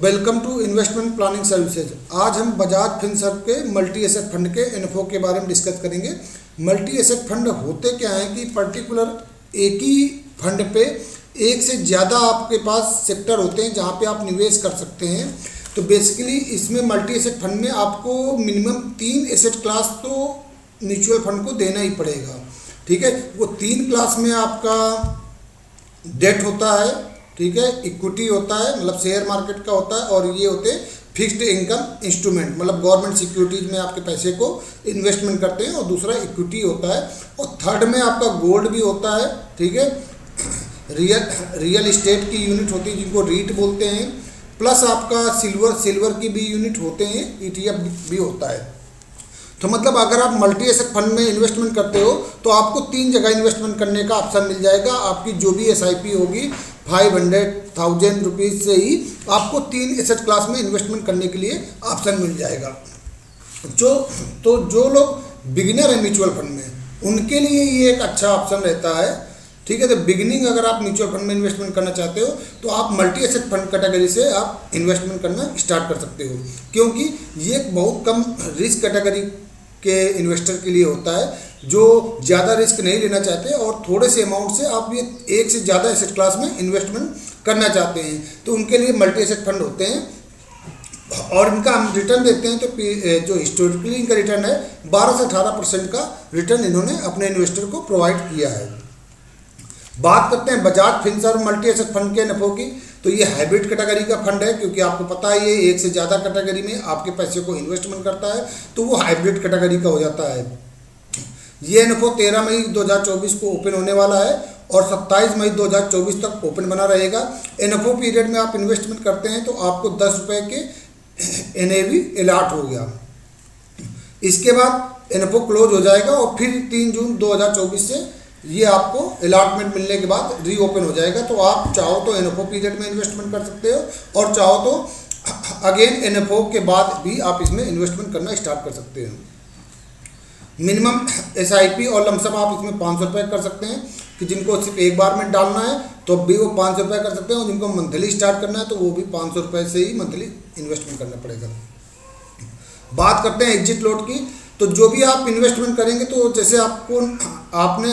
Welcome to investment planning services. आज हम बजाज फिनसर्व के मल्टी एसेट फंड के इन्फो के बारे में डिस्कस करेंगे। मल्टी एसेट फंड होते क्या हैं कि पर्टिकुलर एक ही फंड पे एक से ज़्यादा आपके पास सेक्टर होते हैं जहां पे आप निवेश कर सकते हैं। तो बेसिकली इसमें मल्टी एसेट फंड में आपको मिनिमम 3 एसेट क्लास तो म्यूचुअल फंड को देना ही पड़ेगा। ठीक है, वो 3 क्लास में आपका डेट होता है, ठीक है, इक्विटी होता है मतलब शेयर मार्केट का होता है, और ये होते हैं फिक्स्ड इनकम इंस्ट्रूमेंट मतलब गवर्नमेंट सिक्योरिटीज में आपके पैसे को इन्वेस्टमेंट करते हैं, और दूसरा इक्विटी होता है, और थर्ड में आपका गोल्ड भी होता है। ठीक है, रियल इस्टेट की यूनिट होती है जिनको रीट बोलते हैं, प्लस आपका सिल्वर की भी यूनिट होते हैं, ETF भी होता है। तो मतलब अगर आप मल्टी एसेट फंड में इन्वेस्टमेंट करते हो तो आपको 3 जगह इन्वेस्टमेंट करने का ऑप्शन मिल जाएगा। आपकी जो भी SIP होगी 500,000 रुपीज़ से ही आपको 3 एसेट क्लास में इन्वेस्टमेंट करने के लिए ऑप्शन मिल जाएगा। जो लोग बिगिनर है म्यूचुअल फंड में उनके लिए ये एक अच्छा ऑप्शन रहता है। ठीक है, तो बिगिनिंग अगर आप म्यूचुअल फंड में इन्वेस्टमेंट करना चाहते हो तो आप मल्टी एसेट फंड कैटेगरी से आप इन्वेस्टमेंट करना स्टार्ट कर सकते हो, क्योंकि ये एक बहुत कम रिस्क कैटेगरी के इन्वेस्टर के लिए होता है जो ज़्यादा रिस्क नहीं लेना चाहते और थोड़े से अमाउंट से आप ये एक से ज़्यादा एसेट क्लास में इन्वेस्टमेंट करना चाहते हैं, तो उनके लिए मल्टी एसेट फंड होते हैं। और इनका हम रिटर्न देते हैं तो जो हिस्टोरिकली इनका रिटर्न है 12 से 18% का रिटर्न इन्होंने अपने इन्वेस्टर को प्रोवाइड किया है। बात करते हैं Bajaj Finserv multi asset fund के नफों की, तो ये हाइब्रिड कैटेगरी का फंड है, क्योंकि आपको पता है ये एक से ज़्यादा कैटेगरी में आपके पैसे को इन्वेस्टमेंट करता है, तो वो हाइब्रिड कैटेगरी का हो जाता है। ये इन्फो 13 मई 2024 को ओपन होने वाला है और 27 मई 2024 तक ओपन बना रहेगा। इन्फो पीरियड में आप इन्वेस्टमेंट करते हैं तो आपको 10 रुपये के NAV अलॉट हो गया। इसके बाद इन्फो क्लोज हो जाएगा और फिर 3 जून 2024 से ये आपको अलॉटमेंट मिलने के बाद रीओपन हो जाएगा। तो आप चाहो तो NFO पीरियड में इन्वेस्टमेंट कर सकते हो और चाहो तो अगेन NFO के बाद भी आप इसमें इन्वेस्टमेंट करना स्टार्ट कर सकते हो। मिनिमम SIP और लमसम आप इसमें 500 रुपये कर सकते हैं, कि जिनको सिर्फ एक बार में डालना है तो भी वो 500 रुपये कर सकते हैं, और जिनको मंथली स्टार्ट करना है तो वो भी 500 रुपये से ही मंथली इन्वेस्टमेंट करना पड़ेगा। बात करते हैं एग्जिट लॉट की, तो जो भी आप इन्वेस्टमेंट करेंगे तो जैसे आपने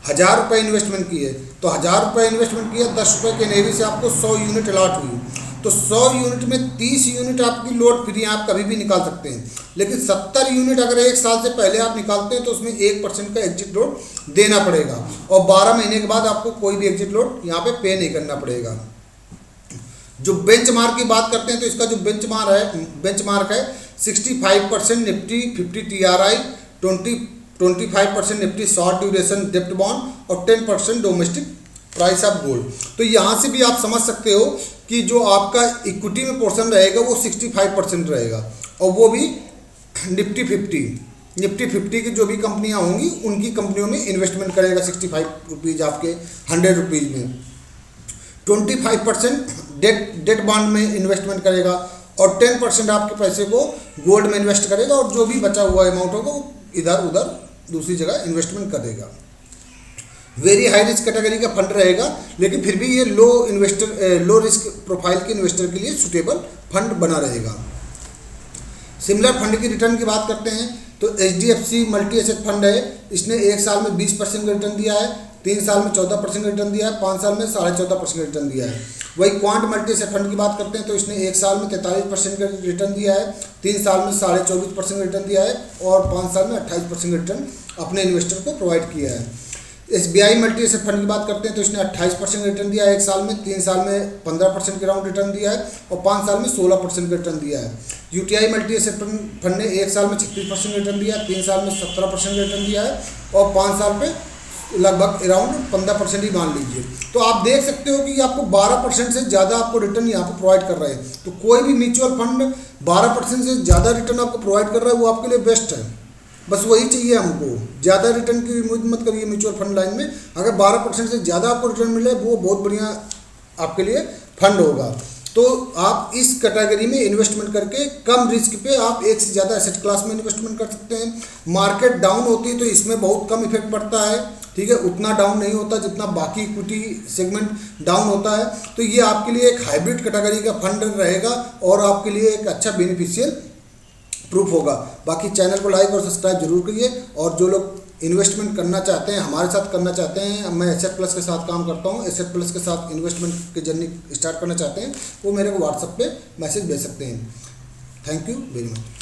1000 रुपये इन्वेस्टमेंट किए तो 1000 रुपये इन्वेस्टमेंट किया, 10 रुपये के NAV से आपको 100 यूनिट अलॉट हुई, तो 100 यूनिट में 30 यूनिट आपकी लोड फ्री आप कभी भी निकाल सकते हैं। लेकिन 70 यूनिट अगर 1 साल से पहले आप निकालते हैं तो उसमें 1% का एग्जिट लोड देना पड़ेगा, और 12 महीने के बाद आपको कोई भी एग्जिट लोड यहाँ पे पे नहीं करना पड़ेगा। जो बेंचमार्क की बात करते हैं तो इसका जो बेंचमार्क है 65% Nifty 50 TRI, 25% Nifty short duration डेप्ट बॉन्ड और 10% डोमेस्टिक प्राइस ऑफ गोल्ड। तो यहाँ से भी आप समझ सकते हो कि जो आपका इक्विटी में पोर्शन रहेगा वो 65% रहेगा, और वो भी निफ्टी 50 की जो भी कंपनियाँ होंगी उनकी कंपनियों में इन्वेस्टमेंट करेगा 65 रुपीज़ आपके 100 रुपीज़ में। 25% डेट बॉन्ड में इन्वेस्टमेंट करेगा, और 10% आपके पैसे को गोल्ड में इन्वेस्ट करेगा, और जो भी बचा हुआ अमाउंट होगा वो इधर उधर दूसरी जगह इन्वेस्टमेंट करेगा। वेरी हाई रिस्क कैटेगरी का फंड रहेगा, लेकिन फिर भी ये लो रिस्क प्रोफाइल के इन्वेस्टर के लिए सुटेबल फंड बना रहेगा। सिमिलर फंड की रिटर्न की बात करते हैं तो HDFC मल्टी एसेट फंड है, इसने 1 साल में 20% का रिटर्न दिया है, 3 साल में 14% का रिटर्न दिया है, 5 साल में 14.5% का रिटर्न दिया है। वही क्वांट मल्टी एसेट फंड की बात करते हैं तो इसने 1 साल में 43% का रिटर्न दिया है, 3 साल में 24.5% का रिटर्न दिया है, और 5 साल में 28% का रिटर्न अपने इन्वेस्टर को प्रोवाइड किया है। SBI मल्टी एसेट फंड की बात करते हैं तो इसने 28% का रिटर्न दिया है 1 साल में, 3 साल में 15% के राउंड रिटर्न दिया है, और 5 साल में 16% का रिटर्न दिया है। UTI मल्टी एसेट फंड ने 1 साल में 36% का रिटर्न दिया है, 3 साल में 17% का रिटर्न दिया है, और 5 साल पे लगभग अराउंड 15% ही मान लीजिए। तो आप देख सकते हो कि आपको 12% से ज़्यादा आपको रिटर्न यहाँ पर प्रोवाइड कर रहे हैं। तो कोई भी म्यूचुअल फंड 12% से ज़्यादा रिटर्न आपको प्रोवाइड कर रहा है वो आपके लिए बेस्ट है, बस वही चाहिए हमको। ज़्यादा रिटर्न की उम्मीद मत करिए म्यूचुअल फंड लाइन में, अगर 12% से ज़्यादा आपको रिटर्न मिले वो बहुत बढ़िया आपके लिए फंड होगा। तो आप इस कैटेगरी में इन्वेस्टमेंट करके कम रिस्क पे आप एक से ज़्यादा एसेट क्लास में इन्वेस्टमेंट कर सकते हैं। मार्केट डाउन होती है तो इसमें बहुत कम इफेक्ट पड़ता है, ठीक है, उतना डाउन नहीं होता जितना बाकी इक्विटी सेगमेंट डाउन होता है। तो ये आपके लिए एक हाइब्रिड कैटेगरी का फंड रहेगा और आपके लिए एक अच्छा बेनिफिशियल प्रूफ होगा। बाकी चैनल को लाइक और सब्सक्राइब जरूर करिए, और जो लोग इन्वेस्टमेंट करना चाहते हैं, हमारे साथ करना चाहते हैं, मैं एसेट प्लस के साथ काम करता हूँ, एसेट प्लस के साथ इन्वेस्टमेंट की जर्नी स्टार्ट करना चाहते हैं, वो मेरे को व्हाट्सएप पे मैसेज भेज सकते हैं। Thank you very much.